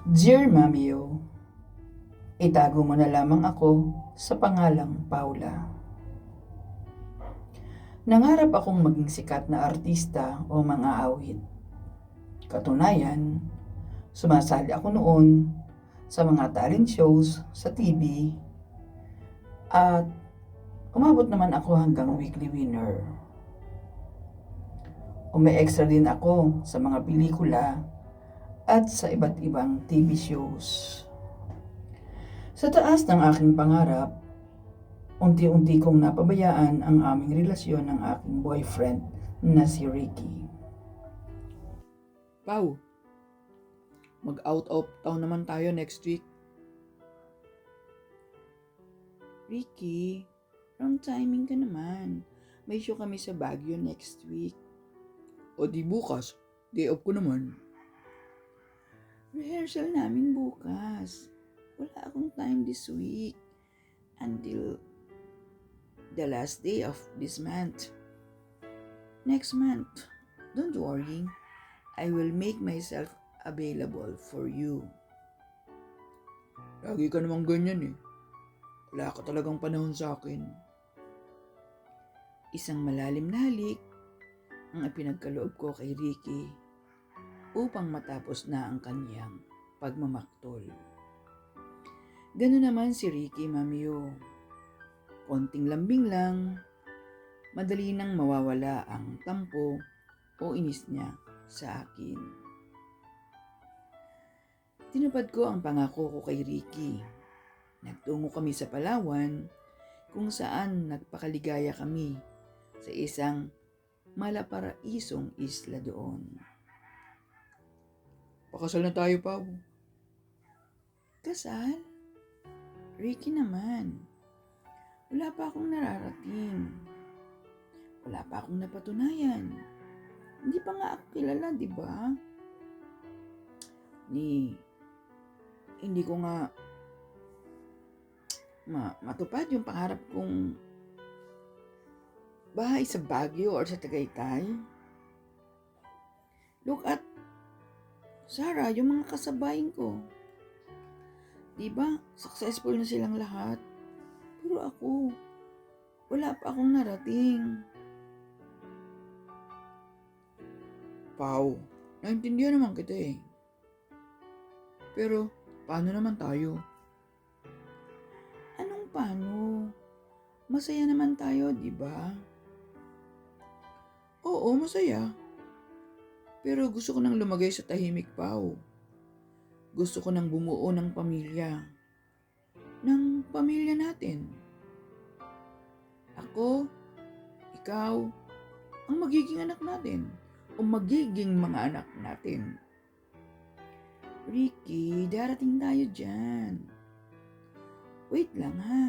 Dear Mamio, itago mo na lamang ako sa pangalang Paula. Nangarap akong maging sikat na artista o mga awit. Katunayan, sumasali ako noon sa mga talent shows sa TV at umabot naman ako hanggang weekly winner. Umi-extra din ako sa mga pelikula at sa iba't ibang TV shows. Sa taas ng aking pangarap, unti-unti kong napabayaan ang aming relasyon ng aking boyfriend na si Ricky. Pau, mag-out of town naman tayo next week. Ricky, wrong timing ka naman. May show kami sa Baguio next week. O di bukas, day off ko naman. Rehearsal namin bukas. Wala akong time this week. Until the last day of this month. Next month, don't worry. I will make myself available for you. Lagi ka namang ganyan eh. Wala ka talagang panahon sa akin. Isang malalim na halik ang ipinagkaloob ko kay Ricky upang matapos na ang kanyang pagmamaktol. Gano'n naman si Ricky, Mamio. Konting lambing lang, madali nang mawawala ang tampo o inis niya sa akin. Tinupad ko ang pangako ko kay Ricky. Nagtungo kami sa Palawan kung saan nagpakaligaya kami sa isang malaparaisong isla doon. Pakasal na tayo, Pau. Kasal? Ricky naman. Wala pa akong nararating. Wala pa akong napatunayan. Hindi pa nga ako kilala, di ba? Hindi ko nga matupad yung pangarap kong bahay sa Baguio or sa Tagaytay. Look at Sarah, yung mga kasabayin ko. Diba, successful na silang lahat. Pero ako, wala pa akong narating. Pau, naintindihan naman kita eh. Pero, paano naman tayo? Anong paano? Masaya naman tayo, di ba? Oo, masaya. Pero gusto ko nang lumagay sa tahimik, Pau. Gusto ko nang bumuo ng pamilya. Ng pamilya natin. Ako, ikaw, ang magiging anak natin. O magiging mga anak natin. Ricky, darating tayo dyan. Wait lang ha.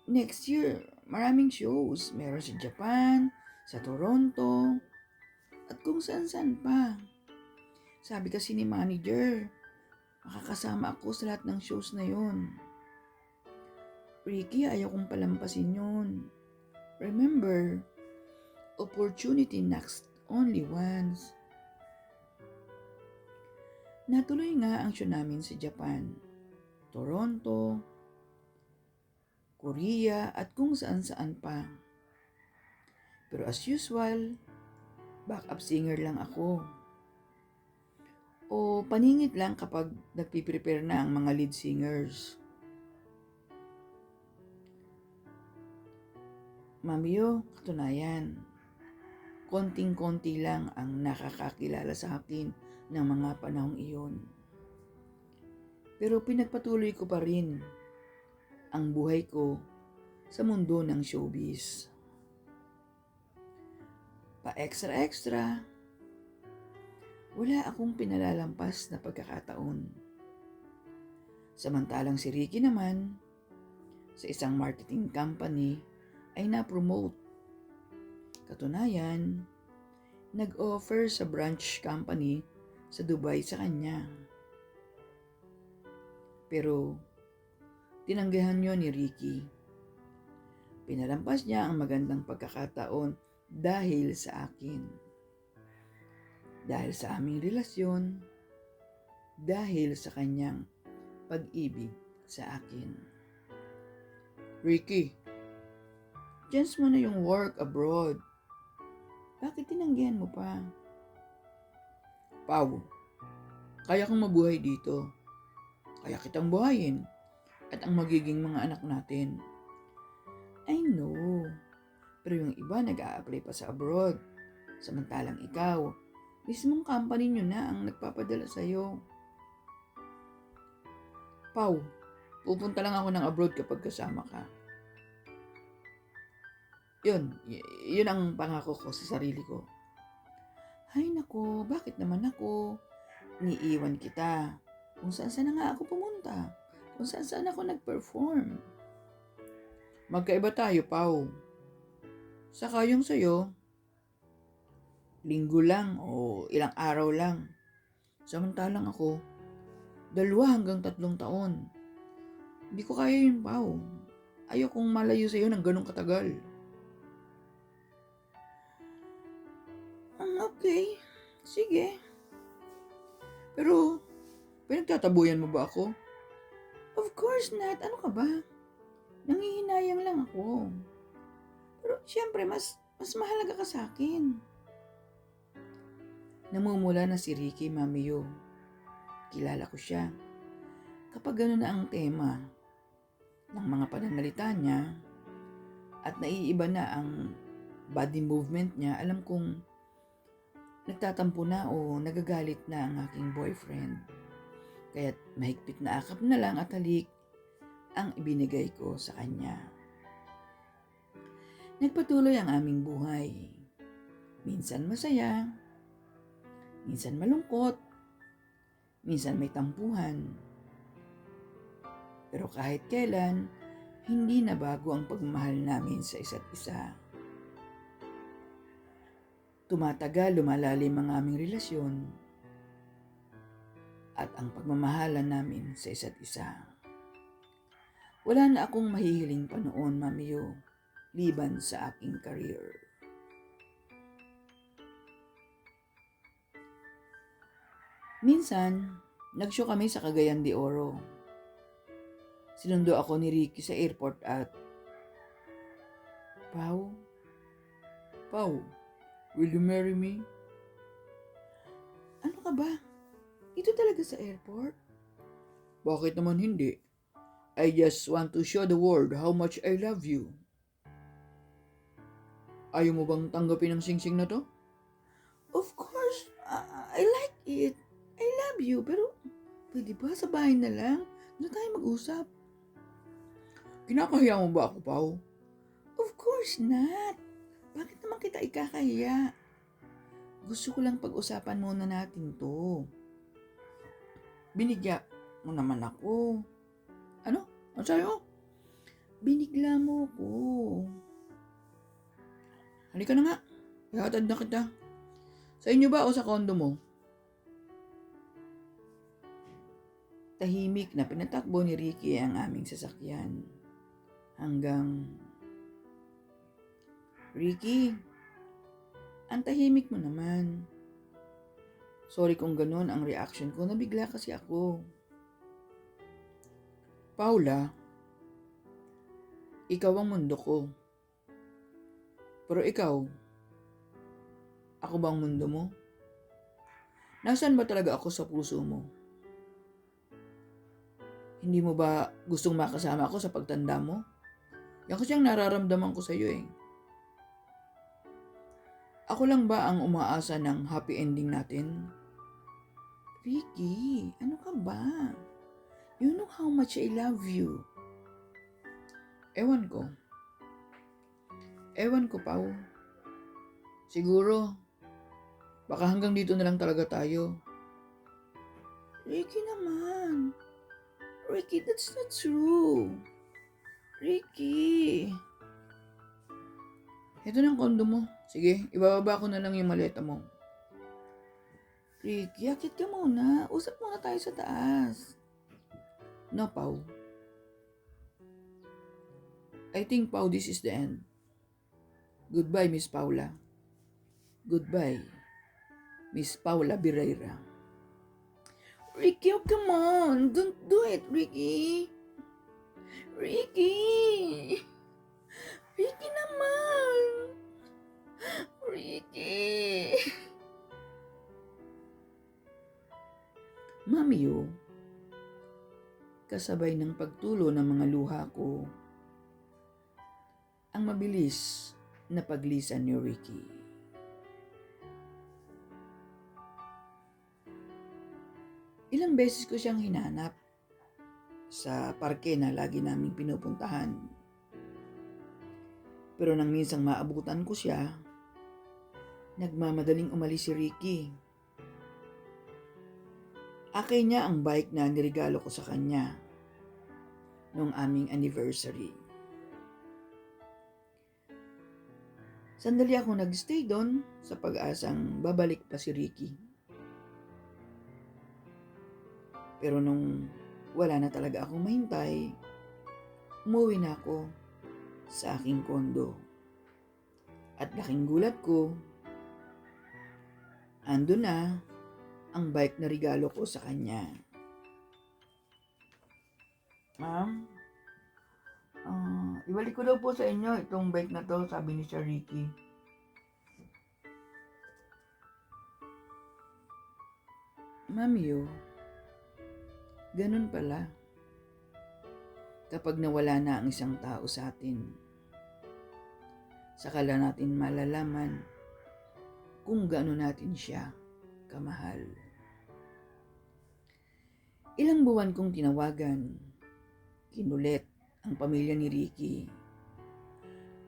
Next year, maraming shows. Meron sa Japan, sa Toronto, at kung saan-saan pa. Sabi kasi ni manager, makakasama ako sa lahat ng shows na yun. Ricky, ayaw kong palampasin yun. Remember, opportunity knocks only once. Natuloy nga ang show namin sa Japan, Toronto, Korea at kung saan-saan pa. Pero as usual, backup singer lang ako. O paningit lang kapag nagpiprepare na ang mga lead singers. Mamio, katunayan, konting-konti lang ang nakakakilala sa akin ng mga panahong iyon. Pero pinagpatuloy ko pa rin ang buhay ko sa mundo ng showbiz. Pa-extra-extra, wala akong pinalalampas na pagkakataon. Samantalang si Ricky naman, sa isang marketing company, ay na-promote. Katunayan, nag-offer sa branch company sa Dubai sa kanya. Pero, tinanggihan yun ni Ricky. Pinalampas niya ang magandang pagkakataon dahil sa akin. Dahil sa aming relasyon, dahil sa kanyang pag-ibig sa akin. Ricky, chance mo na yung work abroad. Bakit tinanggihan mo pa? Pao, kaya kang mabuhay dito. Kaya kitang buhayin at ang magiging mga anak natin. I know. Pero yung iba nag-a-apply pa sa abroad. Samantalang ikaw, mismong company nyo na ang nagpapadala sa'yo. Pao, pupunta lang ako ng abroad kapag kasama ka. Yun ang pangako ko sa sarili ko. Ay nako, bakit naman ako? Niiwan kita. Kung saan na nga ako pumunta. Kung saan ako nag-perform. Magkaiba tayo, Pao. Saka yung sa'yo, linggo lang o ilang araw lang. Samantalang ako, 2 hanggang 3 taon. Hindi ko kaya yun, Pao. Ayokong malayo sa'yo ng ganong katagal. Okay, sige. Pero, pinagtatabuyan mo ba ako? Of course not. Ano ka ba? Nangihinayang lang ako. Pero siyempre, mas mahalaga ka sa akin. Namumula na si Ricky, Mamiyo. Kilala ko siya. Kapag gano'n na ang tema ng mga pananalita niya at naiiba na ang body movement niya, alam kong nagtatampo na o nagagalit na ang aking boyfriend. Kaya't mahigpit na akap na lang at halik ang ibinigay ko sa kanya. Nagpatuloy ang aming buhay. Minsan masaya, minsan malungkot, minsan may tampuhan. Pero kahit kailan, hindi na bago ang pagmamahal namin sa isa't isa. Tumatagal, lumalalim ang aming relasyon at ang pagmamahalan namin sa isa't isa. Wala na akong mahihiling pa noon, Mamiyo, liban sa aking career. Minsan, nag-show kami sa Cagayan de Oro. Sinundo ako ni Ricky sa airport at, Pao, Will you marry me? ano ka ba? Ito talaga sa airport? Bakit naman hindi? I just want to show the world how much I love you. Ayaw mo bang tanggapin ang singsing na to? Of course, I like it. I love you, pero pwede ba sa bahay na lang? Doon tayo mag-usap. Kinakahiya mo ba ako, Pao? Of course not. Bakit naman kita ikakahiya? Gusto ko lang pag-usapan muna natin to. Binigya mo naman ako. Ano? Ano sa'yo? Binigla mo ko. Halika na nga. Ihatid na kita. Sa inyo ba o sa kondo mo? Tahimik na pinatakbo ni Ricky ang aming sasakyan. Hanggang, Ricky, ang tahimik mo naman. Sorry kung ganun ang reaction ko, nabigla kasi ako. Paula, ikaw ang mundo ko. Pero ikaw, ako ba ang mundo mo? Nasaan ba talaga ako sa puso mo? Hindi mo ba gustong makasama ako sa pagtanda mo? Yan kasi ang nararamdaman ko sa iyo eh. Ako lang ba ang umaasa ng happy ending natin? Ricky, ano ka ba? You know how much I love you. Ewan ko. Ewan ko, Pao. Siguro, baka hanggang dito na lang talaga tayo. Ricky naman. Ricky, that's not true. Ricky. Ito na ang kondo mo. Sige, ibababa ko na lang yung maleta mo. Ricky, akit ka muna. Usap muna tayo sa taas. No, Pao. I think, Pao, this is the end. Goodbye, Miss Paula. Goodbye, Miss Paula Birreira. Ricky, oh, come on. Don't do it, Ricky. Ricky. Ricky naman. Ricky. Mamiyo, kasabay ng pagtulo ng mga luha ko, ang mabilis na paglisan ni Ricky. Ilang beses ko siyang hinanap sa parke na lagi naming pinupuntahan. Pero nang minsang maabutan ko siya, nagmamadaling umalis si Ricky. Akin niya ang bike na nirigalo ko sa kanya noong aming anniversary. Sandali ako nagstay doon sa pag-asang babalik pa si Ricky. Pero nung wala na talaga akong mahintay, umuwi na ako sa aking kondo. At laking gulat ko, ando na ang bike na regalo ko sa kanya. Ma'am, ibalik ko daw po sa inyo itong bike na to, sabi ni Sir Ricky. Mamiyo, ganun pala. Kapag nawala na ang isang tao sa atin, saka lang natin malalaman kung gaano natin siya kamahal. Ilang buwan kong tinawagan, kinulit ang pamilya ni Ricky.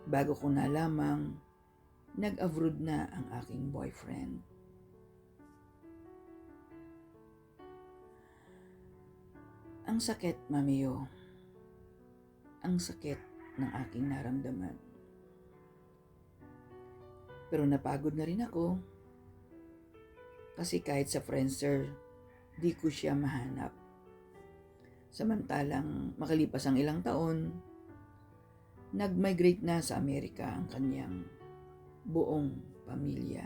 Bago ko nalamang nag-abroad na ang aking boyfriend. Ang sakit, Mamiyo. Ang sakit ng aking naramdaman. Pero napagod na rin ako kasi kahit sa Friendster, di ko siya mahanap. Samantalang makalipas ang ilang taon, nag-migrate na sa Amerika ang kanyang buong pamilya.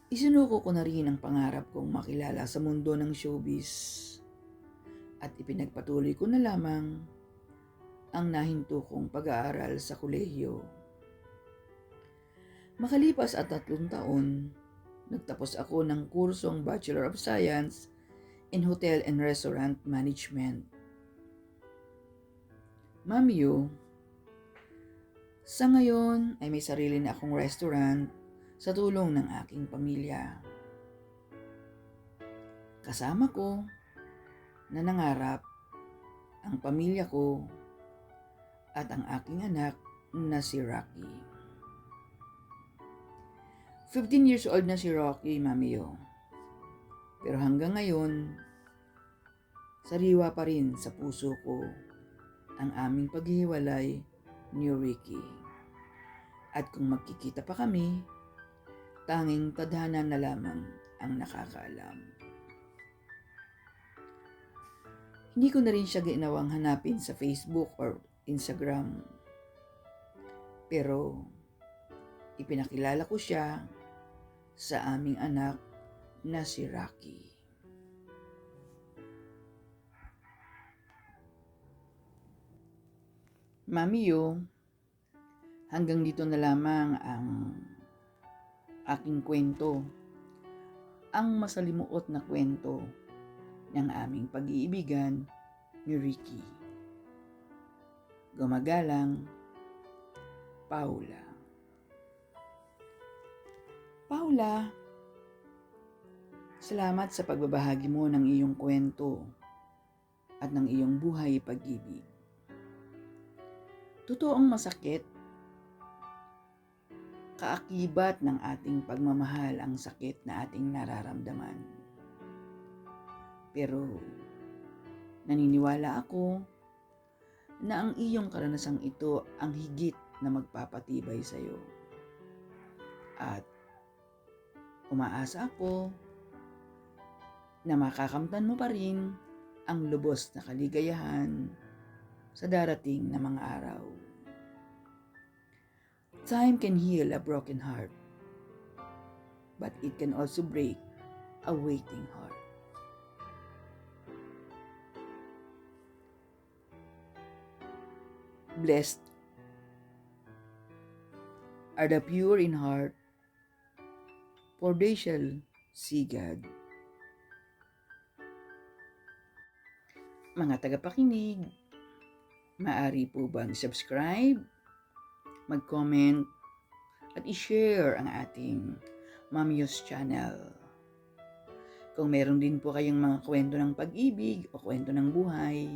Isinuko ko na rin ang pangarap kong makilala sa mundo ng showbiz at ipinagpatuloy ko na lamang ang nahinto kong pag-aaral sa kolehiyo. Makalipas at 3 taon, nagtapos ako ng kursong Bachelor of Science in Hotel and Restaurant Management. Mamiyo, sa ngayon ay may sarili na akong restaurant sa tulong ng aking pamilya. Kasama ko na nangarap ang pamilya ko at ang aking anak na si Rocky. 15 years old na si Rocky, Mamiyo. Pero hanggang ngayon, sariwa pa rin sa puso ko ang aming paghihiwalay ni Ricky. At kung magkikita pa kami, tanging tadhana na lamang ang nakakaalam. Hindi ko na rin siya ginawang hanapin sa Facebook or Instagram. Pero ipinakilala ko siya sa aming anak na si Rocky. Mamiyo, hanggang dito na lamang ang aking kwento. Ang masalimuot na kwento ng aming pag-iibigan ni Ricky. Gumagalang, Paula. Paula, salamat sa pagbabahagi mo ng iyong kwento at ng iyong buhay pag-ibig. Totoong masakit, kaakibat ng ating pagmamahal ang sakit na ating nararamdaman. Pero naniniwala ako na ang iyong karanasang ito ang higit na magpapatibay sa iyo. At umaasa ako na makakamtan mo pa rin ang lubos na kaligayahan sa darating na mga araw. Time can heal a broken heart, but it can also break a waiting heart. Blessed are the pure in heart, for they shall see God. Mga tagapakinig, maaari po bang subscribe, mag-comment, at i-share ang ating Mamios channel. Kung meron din po kayong mga kwento ng pag-ibig o kwento ng buhay,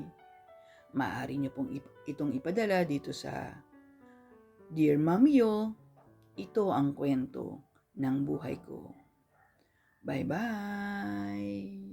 maaari nyo pong itong ipadala dito sa Dear Mamio, ito ang kwento ng buhay ko. Bye-bye!